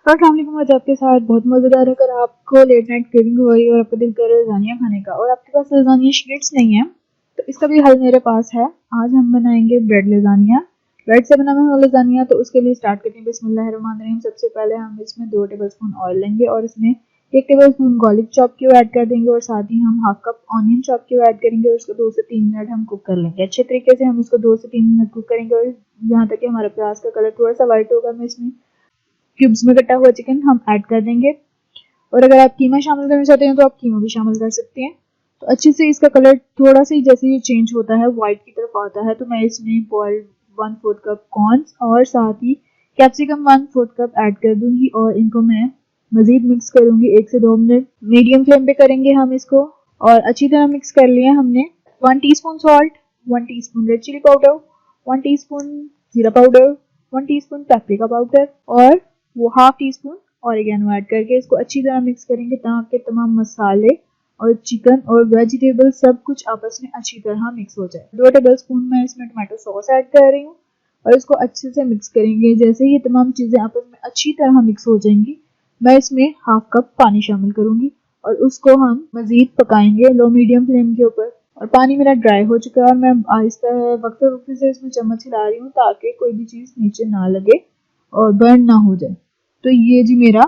अस्सलाम वालेकुम। आज आपके साथ बहुत मज़ेदार है। अगर आपको लेट नाइट क्रेविंग हो रही है और आपका दिल कर रहा है लज़ानिया खाने का और आपके पास लज़ानिया शीट्स नहीं है तो इसका भी हल मेरे पास है। आज हम बनाएंगे ब्रेड लज़ानिया। ब्रेड से बना हुआ लज़ानिया, तो उसके लिए स्टार्ट करते हैं। बिस्मिल्लाहिर्रहमानिर्रहीम। सबसे पहले हम इसमें 2 टेबलस्पून ऑयल लेंगे और इसमें 1 tablespoon garlic chop cube add कर देंगे और साथ ही हम half cup onion chop cube add करेंगे और उसको 2 से 3 मिनट हम कुक कर लेंगे। अच्छे तरीके से हम इसको 2 से 3 मिनट कुक करेंगे और यहाँ तक कि हमारा प्याज का कलर थोड़ा सा वाइट होगा। मैं इसमें क्यूब्स में कटा हुआ चिकन हम ऐड कर देंगे और अगर आप कीमा शामिल करना चाहते हैं तो आप कीमा भी शामिल कर सकते हैं। तो अच्छे से इसका कलर थोड़ा सा जैसे ये चेंज होता है, व्हाइट की तरफ आता है, तो मैं इसमें बॉइल्ड 1/4 कप कॉर्न्स और साथ ही कैप्सिकम 1/4 कप ऐड कर दूंगी और इनको मैं मजीद मिक्स करूंगी 1 से 2 मिनट। मीडियम फ्लेम पे करेंगे हम इसको और अच्छी तरह मिक्स कर लिया हमने। 1 teaspoon salt, 1 teaspoon red chilli powder, 1 teaspoon जीरा पाउडर, 1 टीस्पून पेपरिका पाउडर और वो half teaspoon oregano add करके इसको अच्छी तरह मिक्स करेंगे ताकि तमाम मसाले और चिकन और वेजिटेबल सब कुछ आपस में अच्छी तरह मिक्स हो जाए। 2 टेबलस्पून मैं इसमें टमाटो सॉस ऐड कर रही हूँ और इसको अच्छे से मिक्स करेंगे। जैसे ये तमाम चीजें आपस में अच्छी तरह मिक्स हो जाएंगी, मैं इसमें हाफ कप पानी शामिल करूंगी और उसको हम मजीद पकाएंगे लो मीडियम फ्लेम के ऊपर। और पानी मेरा ड्राई हो चुका है और मैं आहिस्ता वक्फे वक्फे से इसमें चम्मच हिला रही हूँ ताकि कोई भी चीज नीचे ना लगे और बर्न ना हो जाए। तो ये जी मेरा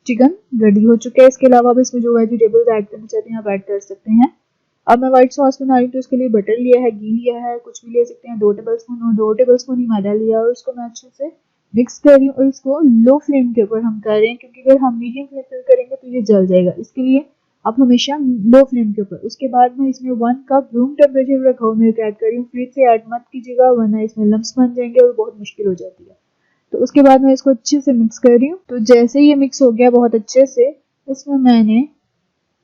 चिकन रेडी हो चुका है। इसके अलावा आप इसमें जो वेजिटेबल्स ऐड करना चाहते हैं आप ऐड कर सकते हैं। अब मैं व्हाइट सॉस बना रही हूँ तो इसके लिए बटर लिया है, घी लिया है, कुछ भी ले सकते हैं, 2 टेबलस्पून और 2 टेबलस्पून ही मैदा लिया और उसको मैं अच्छे से मिक्स कर रही हूँ और इसको लो फ्लेम के ऊपर हम कर रहे हैं क्योंकि अगर हम मीडियम फ्लेम पर करेंगे तो ये जल जाएगा। इसके लिए आप हमेशा लो फ्लेम के ऊपर। उसके बाद मैं इसमें 1 कप रूम टेम्परेचर रखा हुआ मिल्क ऐड कर रही हूँ। फ्रिज से ऐड मत कीजिएगा वरना इसमें लम्स बन जाएंगे और बहुत मुश्किल हो जाती है। तो उसके बाद मैं इसको अच्छे से मिक्स कर रही हूँ। तो जैसे ये मिक्स हो गया बहुत अच्छे से, इसमें मैंने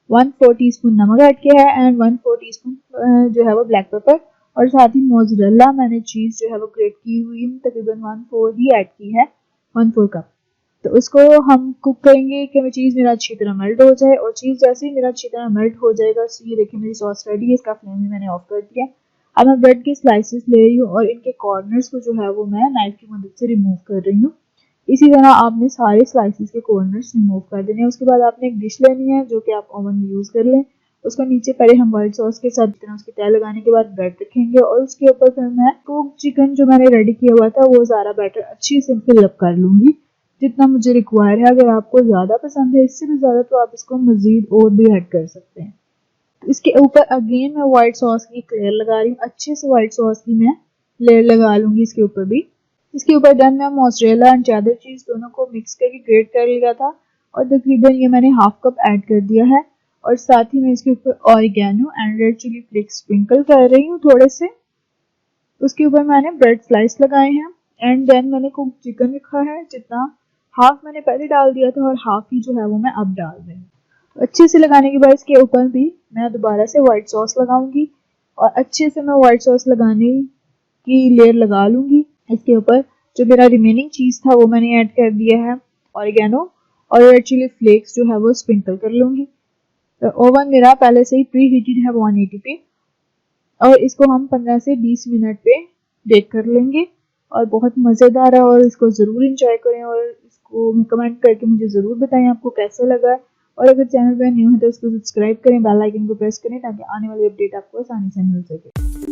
1/4 टीस्पून नमक ऐड किया है एंड 1/4 टीस्पून जो है वो ब्लैक पेपर और साथ ही मोज़रेला मैंने चीज जो है वो ग्रेट की हुई तकरीबन 1/4 ही ऐड की है, 1/4 कप। तो इसको हम कुक करेंगे कि चीज मेरा अच्छी तरह मेल्ट हो जाए और चीज जैसे ही मेरा अच्छी तरह मेल्ट हो जाएगा, ये देखिए मेरी सॉस रेडी है। इसका फ्लेम भी मैंने ऑफ कर दिया। अब मैं ब्रेड के स्लाइसेस ले रही हूँ और इनके कॉर्नर्स को जो है वो मैं नाइफ की मदद से रिमूव कर रही हूँ। इसी तरह आपने सारे स्लाइसेस के कॉर्नर्स रिमूव कर देने हैं। उसके बाद आपने एक डिश लेनी है जो कि आप ओवन में यूज कर लें। उसको नीचे पहले हम व्हाइट सॉस के साथ उसकी तह लगाने के बाद ब्रेड रखेंगे और उसके ऊपर फिर मैं कुक चिकन जो मैंने रेडी किया हुआ था वो सारा बैटर अच्छी से फिलअप कर लूंगी जितना मुझे रिक्वायर है। अगर आपको ज्यादा पसंद है इससे भी ज्यादा तो आप इसको मजीद और भी ऐड कर सकते हैं। तो इसके ऊपर अगेन मैं व्हाइट सॉस की लेयर लगा रही हूँ। अच्छे से व्हाइट सॉस की मैं लेयर लगा लूंगी इसके ऊपर भी। इसके ऊपर देन मैं मोज़रेला एंड चेडर चीज दोनों को मिक्स करके ग्रेट कर लिया था और तकरीबन ये मैंने हाफ कप ऐड कर दिया है और साथ ही मैं इसके ऊपर oregano and red chilli flakes sprinkle कर रही हूँ थोड़े से। उसके ऊपर मैंने ब्रेड स्लाइस लगाए हैं एंड देन मैंने कुक चिकन रखा है, जितना हाफ मैंने पहले डाल दिया था और हाफ ही जो है वो मैं अब डाल रही हूँ। अच्छे से लगाने के बाद इसके ऊपर भी मैं दोबारा से व्हाइट सॉस लगाऊंगी और अच्छे से मैं व्हाइट सॉस लगाने की लेयर लगा लूंगी। इसके ऊपर जो मेरा रिमेनिंग चीज था वो मैंने ऐड कर दिया है, ऑरिगेनो और रेड चिली फ्लेक्स जो है वो स्प्रिंकल कर लूंगी। तो ओवन मेरा पहले से ही प्री हीटेड है 180 पे और इसको हम 15 से 20 मिनट पे बेक कर लेंगे और बहुत मज़ेदार है और इसको ज़रूर इंजॉय करें और इसको कमेंट करके मुझे ज़रूर बताएं आपको कैसा लगा। और अगर चैनल पर न्यू है तो इसको सब्सक्राइब करें, बेल आइकन को प्रेस करें ताकि आने वाली अपडेट आपको आसानी से मिल सके।